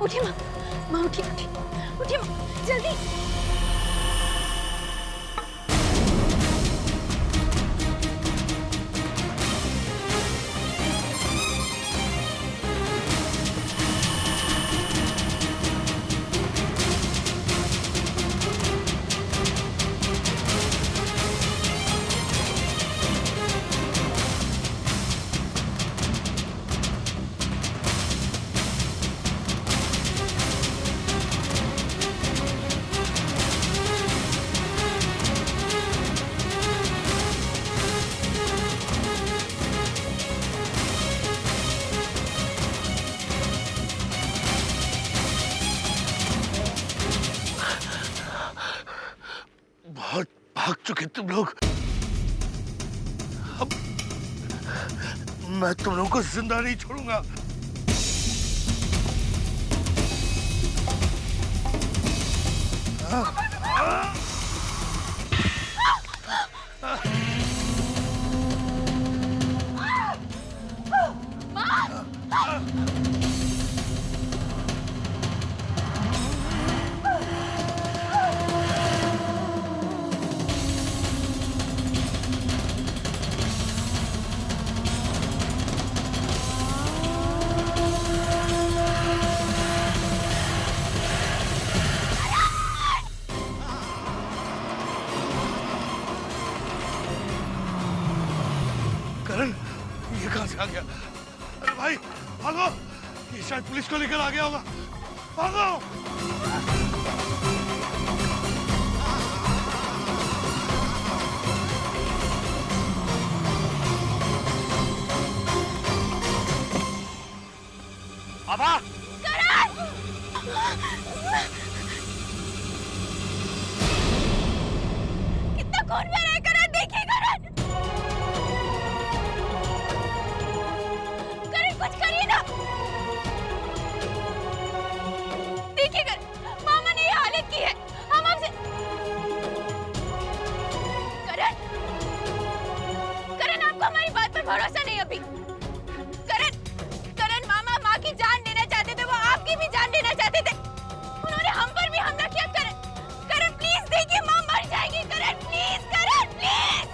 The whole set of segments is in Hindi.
उठी माँ, माँ उठी उठी उठी माँ, जल्दी। बहुत भाग चुके तुम लोग। अब मैं तुम लोगों को जिंदा नहीं छोड़ूंगा। करण, ये कहां से आ गया? अरे भाई भागो, ये शायद पुलिस को लेकर आ गया होगा। भागो। आभा! करण! कितना खून बह रहा है करण, देखिए करण! करण कुछ करिए ना! देखिए करण, मामा ने ये हालत की है, हम आपसे... करण! करण आपको हमारी बात पर भरोसा नहीं अभी। की जान लेना चाहते थे, वो आपकी भी जान लेना चाहते थे। उन्होंने हम पर भी हमला किया। करण प्लीज देखिए, माँ मर जाएगी। करण प्लीज, करण प्लीज।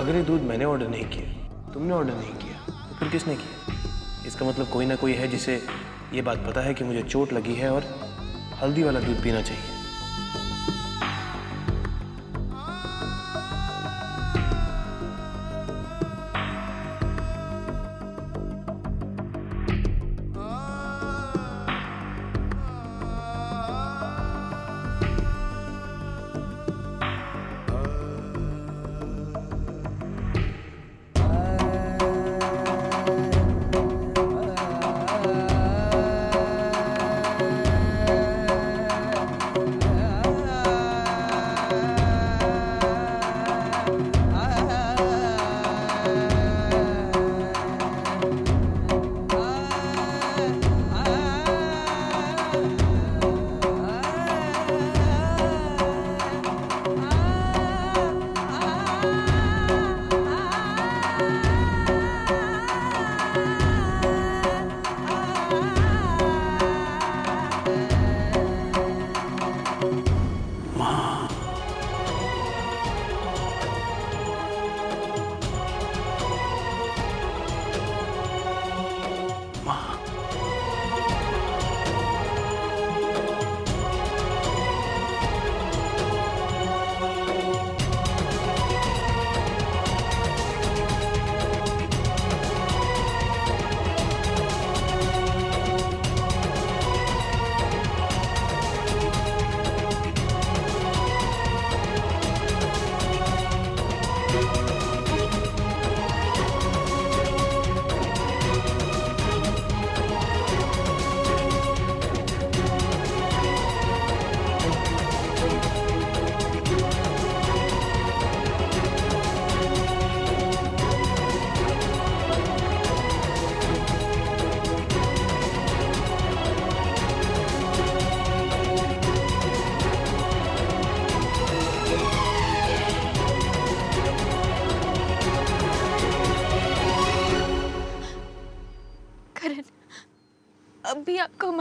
अगर ये दूध मैंने ऑर्डर नहीं किया, तुमने ऑर्डर नहीं किया, तो फिर किसने किया? इसका मतलब कोई ना कोई है जिसे ये बात पता है कि मुझे चोट लगी है और हल्दी वाला दूध पीना चाहिए।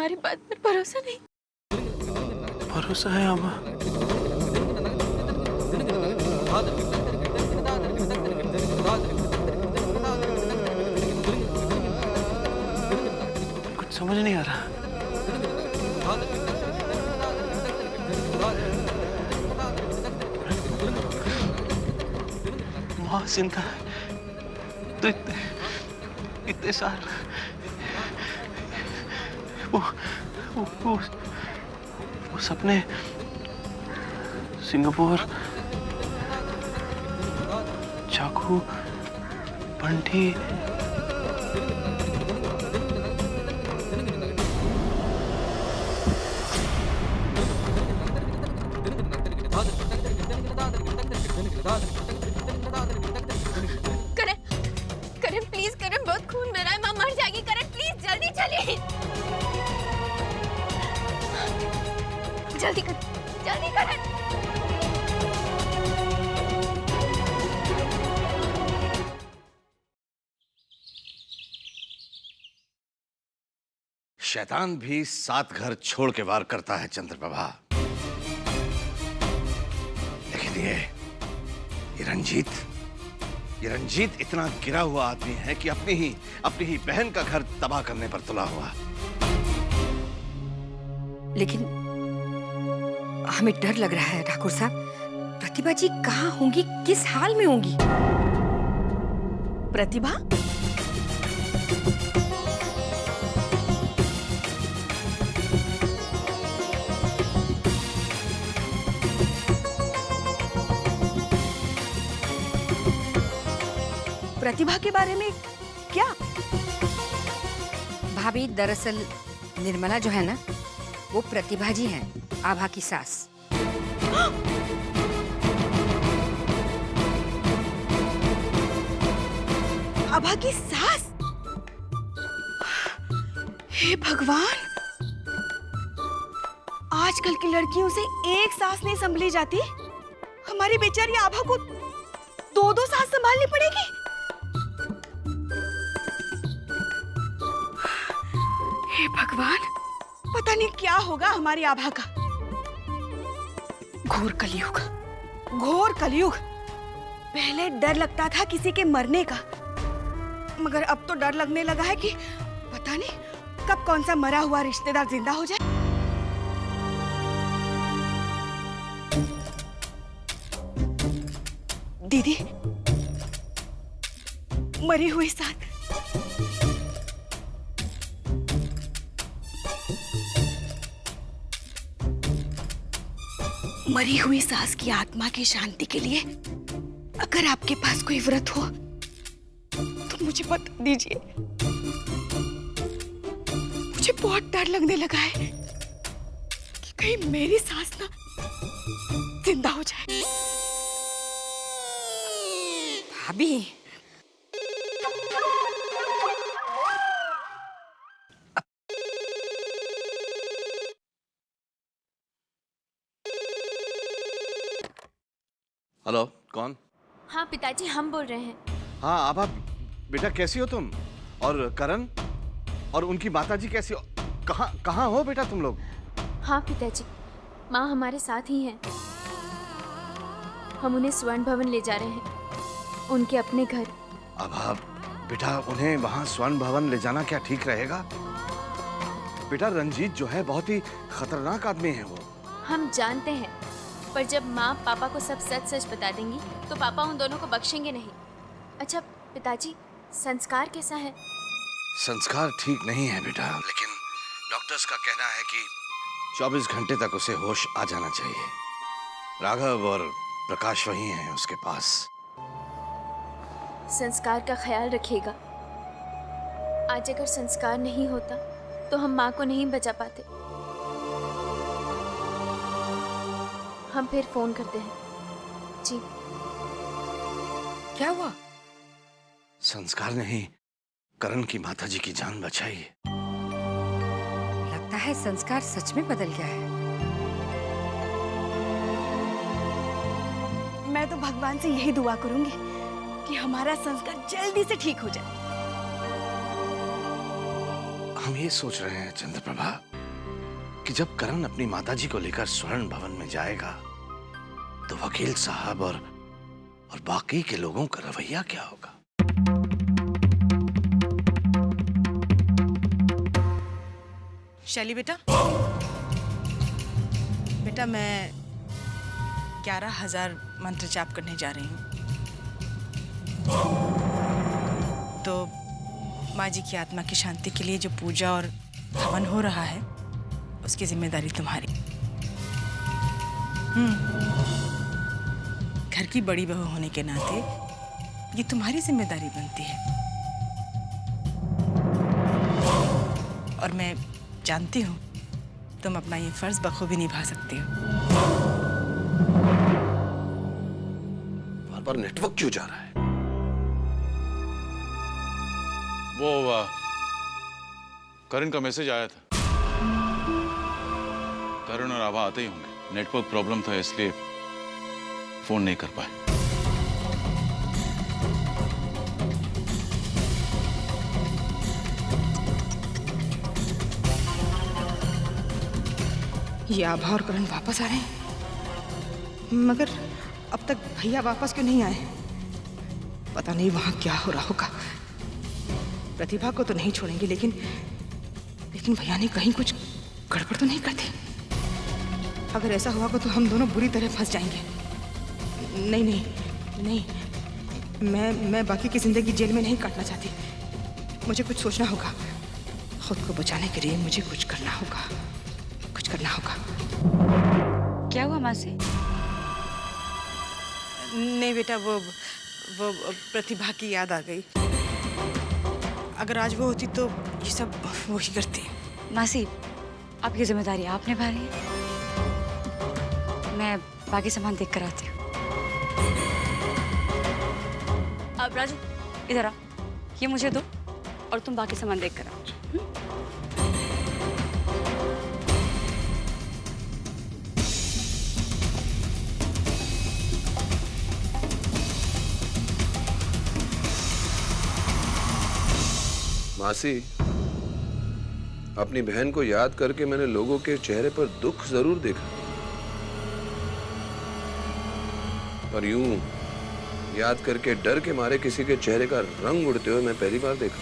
हमारी बात पर भरोसा नहीं? भरोसा है अम्मा। कुछ समझ नहीं आ रहा। माँ जिंदा है तो इतने साल वो सपने सिंगापुर, चाकू, बंटी, करण प्लीज, करण बहुत खून बह रहा है, माँ मर जाएगी। करण प्लीज जल्दी चलिए, जल्दी करण, जल्दी करण। शैतान भी 7 घर छोड़ के वार करता है चंद्रप्रभा, लेकिन ये रंजीत इतना गिरा हुआ आदमी है कि अपनी ही बहन का घर तबाह करने पर तुला हुआ। लेकिन हमें डर लग रहा है ठाकुर साहब, प्रतिभा जी कहाँ होंगी, किस हाल में होंगी? प्रतिभा? प्रतिभा के बारे में क्या? भाभी, दरअसल निर्मला जो है ना, वो प्रतिभा जी हैं, आभा की सास। आभा की सास? हे भगवान, आजकल की लड़कियों से एक सास नहीं संभली जाती। हमारी बेचारी आभा को 2-2 सास संभालनी पड़ेगी। हे भगवान, पता नहीं क्या होगा हमारी आभा का। घोर कलयुग, घोर कलयुग। पहले डर लगता था किसी के मरने का, मगर अब तो डर लगने लगा है कि पता नहीं कब कौन सा मरा हुआ रिश्तेदार जिंदा हो जाए। दीदी, मरी हुई साथ। मरी हुई सास की आत्मा की शांति के लिए अगर आपके पास कोई व्रत हो तो मुझे बता दीजिए। मुझे बहुत डर लगने लगा है कि कहीं मेरी सास ना जिंदा हो जाए। भाभी, हेलो, कौन? हाँ पिताजी, हम बोल रहे हैं। हाँ आभा, बेटा कैसी हो तुम? और करण और उनकी माताजी कैसी हो? कहाँ हो बेटा तुम लोग? हाँ पिताजी, माँ हमारे साथ ही हैं। हम उन्हें स्वर्ण भवन ले जा रहे हैं, उनके अपने घर। आभा बेटा, उन्हें वहाँ स्वर्ण भवन ले जाना क्या ठीक रहेगा? बेटा रंजीत जो है बहुत ही खतरनाक आदमी है वो। हम जानते हैं, पर जब माँ पापा को सब सच सच बता देंगी तो पापा उन दोनों को बख्शेंगे नहीं। अच्छा पिताजी, संस्कार कैसा है? संस्कार ठीक नहीं है बेटा, लेकिन डॉक्टर्स का कहना है कि 24 घंटे तक उसे होश आ जाना चाहिए। राघव और प्रकाश वही हैं उसके पास। संस्कार का ख्याल रखिएगा। आज अगर संस्कार नहीं होता तो हम माँ को नहीं बचा पाते। हम फिर फोन करते हैं। जी। क्या हुआ? संस्कार नहीं, करण की माताजी की जान बचाई। लगता है संस्कार सच में बदल गया है। मैं तो भगवान से यही दुआ करूंगी कि हमारा संस्कार जल्दी से ठीक हो जाए। हम ये सोच रहे हैं चंद्रप्रभा कि जब करण अपनी माताजी को लेकर स्वर्ण भवन में जाएगा तो वकील साहब और बाकी के लोगों का रवैया क्या होगा? शैली बेटा, मैं 11,000 मंत्र जाप करने जा रही हूँ। तो माँ जी की आत्मा की शांति के लिए जो पूजा और हवन हो रहा है उसकी जिम्मेदारी तुम्हारी। घर की बड़ी बहू होने के नाते ये तुम्हारी जिम्मेदारी बनती है। और मैं जानती हूँ तुम अपना ये फर्ज बखूबी निभा सकती हो। बार बार नेटवर्क क्यों जा रहा है? वो करण का मैसेज आया था। करण और आभा आते ही होंगे। नेटवर्क प्रॉब्लम था इसलिए फोन नहीं कर पाए। ये आभा और करण वापस आ रहे हैं, मगर अब तक भैया वापस क्यों नहीं आए? पता नहीं वहां क्या हो रहा होगा। प्रतिभा को तो नहीं छोड़ेंगे, लेकिन भैया ने कहीं कुछ गड़बड़ तो नहीं कर दी? अगर ऐसा हुआ तो हम दोनों बुरी तरह फंस जाएंगे। नहीं नहीं नहीं, मैं बाकी की जिंदगी जेल में नहीं काटना चाहती। मुझे कुछ सोचना होगा। खुद को बचाने के लिए मुझे कुछ करना होगा, कुछ करना होगा। क्या हुआ माँ से? नहीं बेटा, वो प्रतिभा की याद आ गई। अगर आज वो होती तो ये सब वो ही करती। मासी, आपकी जिम्मेदारी आप निभा रही हैं। मैं बाकी सामान देख कर आती हूँ। अब राजू इधर आ, ये मुझे दो और तुम बाकी सामान देख कर आओ। मासी, अपनी बहन को याद करके मैंने लोगों के चेहरे पर दुख जरूर देखा, पर यूं याद करके डर के मारे किसी के चेहरे का रंग उड़ते हुए मैं पहली बार देखा।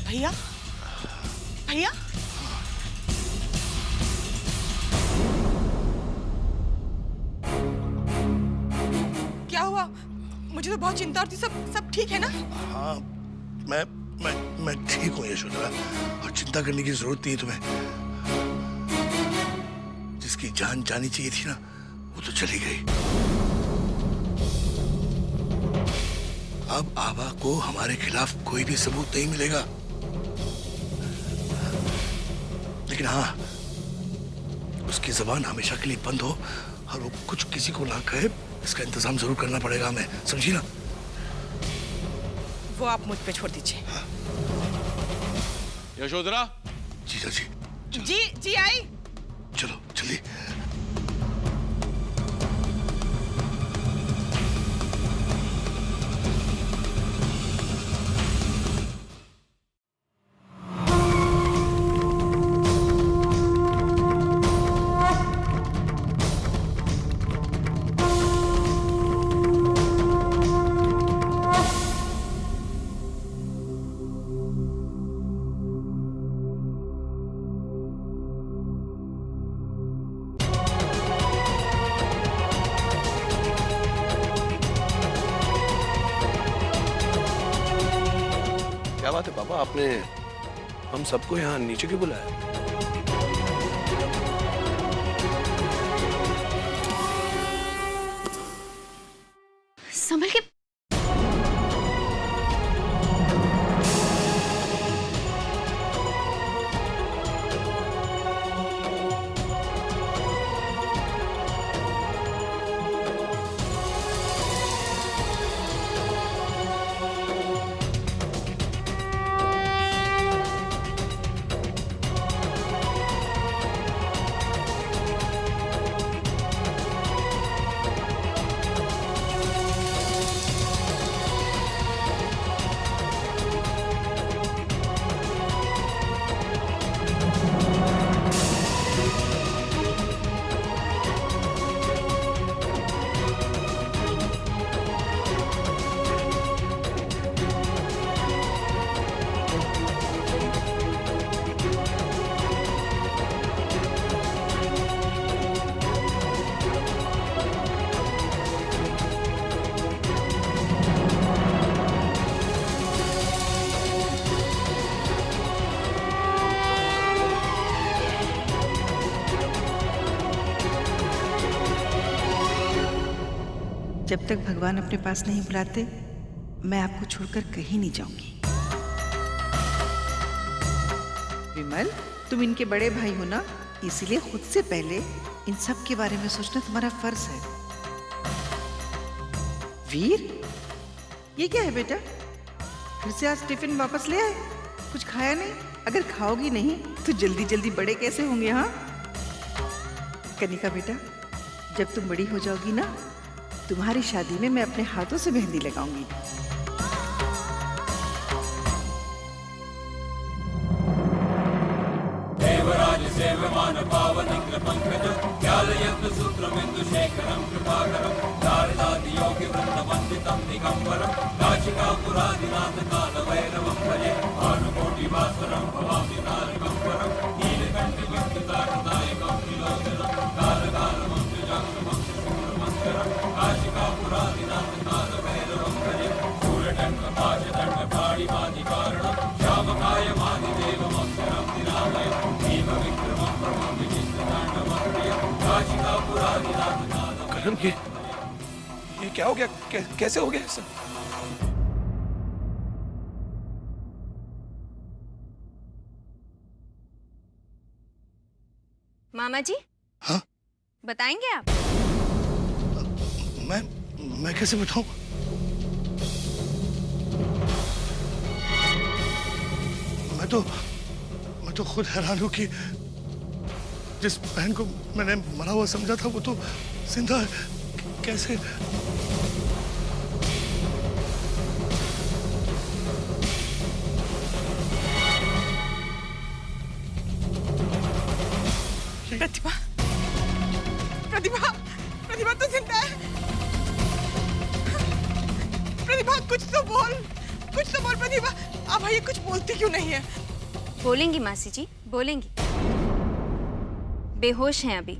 भैया, भैया, क्या हुआ? मुझे तो बहुत चिंता होती। सब ठीक है ना? हाँ, मैं ठीक हूँ यशोधरा, और चिंता करने की जरूरत नहीं है तुम्हें। जिसकी जान जानी चाहिए थी ना, वो तो चली गई। अब आभा को हमारे खिलाफ कोई भी सबूत नहीं मिलेगा, लेकिन हाँ, उसकी जबान हमेशा के लिए बंद हो और वो कुछ किसी को ना कहे, इसका इंतजाम जरूर करना पड़ेगा हमें, समझी ना? वो आप मुझ पे छोड़ दीजिए। हाँ। यशोधरा, जीजा जी, जी आई। चलो जल्दी। क्या बात है पापा, आपने हम सबको यहाँ नीचे क्यों बुलाया? संभल के। जब तक भगवान अपने पास नहीं बुलाते मैं आपको छोड़कर कहीं नहीं जाऊंगी। विमल, तुम इनके बड़े भाई हो ना, इसीलिए खुद से पहले इन सब के बारे में सोचना तुम्हारा फर्ज है। वीर, ये क्या है बेटा? फिर से आज टिफिन वापस ले आए? कुछ खाया नहीं? अगर खाओगी नहीं तो जल्दी जल्दी बड़े कैसे होंगे? हाँ कनिका बेटा, जब तुम बड़ी हो जाओगी ना, तुम्हारी शादी में मैं अपने हाथों से मेहंदी लगाऊंगी। देवराज सेवमान पावनिग्र पंकज ज्ञालयन्त सूत्रमिन्दु शेखरं कृपाकरं नारदादि योगि वृन्दवन्दितं दिगम्बरं काशिकापुरादिनाथ कालभैरवं भजे भानुकोटि भास्वरं भवामि नारगम्बरं नीलकण्ठ विद्युताकृदायकं त्रिलोचनं कालकालमन्त्रजाङ्गमं शूरमन्त्रं काशिकापुरादिनाथ कालभैरवं भजे शूरदण्डपाशदण्ड पाणिपादिकारणं श्यामकायमादिदेवमक्षरं निरामयं भीमविक्रमं प्रभं विचित्रताण्डवप्रियं काशिकापुरादिनाथ करण, ये क्या हो गया? कैसे हो गया ऐसा? मामा जी, हाँ? बताएंगे आप? मैं कैसे बताऊं? मैं तो खुद हैरान हूं कि जिस बहन को मैंने मरा हुआ समझा था वो तो जिंदा है। कैसे? प्रतिभा, प्रतिभा, प्रतिभा तो जिंदा है। प्रतिभा कुछ तो बोल प्रतिभा। अब ये कुछ बोलती क्यों नहीं है? बोलेंगी मासी जी, बोलेंगी। बेहोश हैं अभी।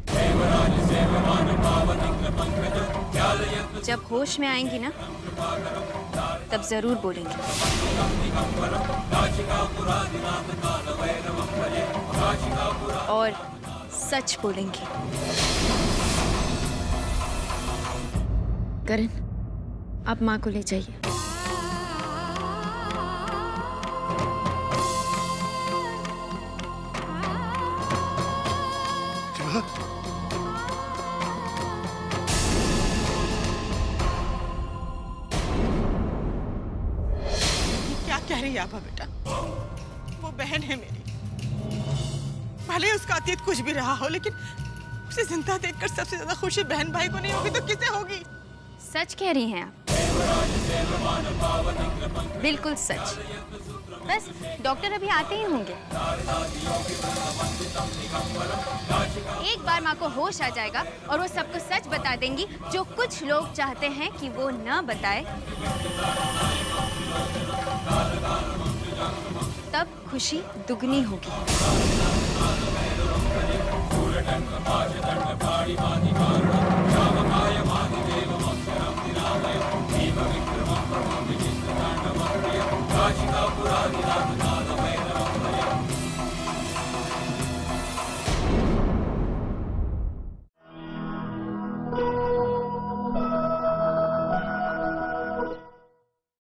जब होश में आएंगी ना, तब जरूर बोलेंगी। और सच बोलेंगी। करण, आप माँ को ले जाइए। क्या कह रही है आपा बेटा? वो बहन है मेरी। भले उसका अतीत कुछ भी रहा हो, लेकिन उसे जिंदा देखकर सबसे ज्यादा खुशी बहन भाई को नहीं होगी तो किसे होगी? सच कह रही हैं आप। बिल्कुल सच। बस डॉक्टर अभी आते ही होंगे। एक बार माँ को होश आ जाएगा और वो सबको सच बता देंगी, जो कुछ लोग चाहते हैं कि वो न बताए। तब खुशी दुगनी होगी। काशिकापुरादिनाथ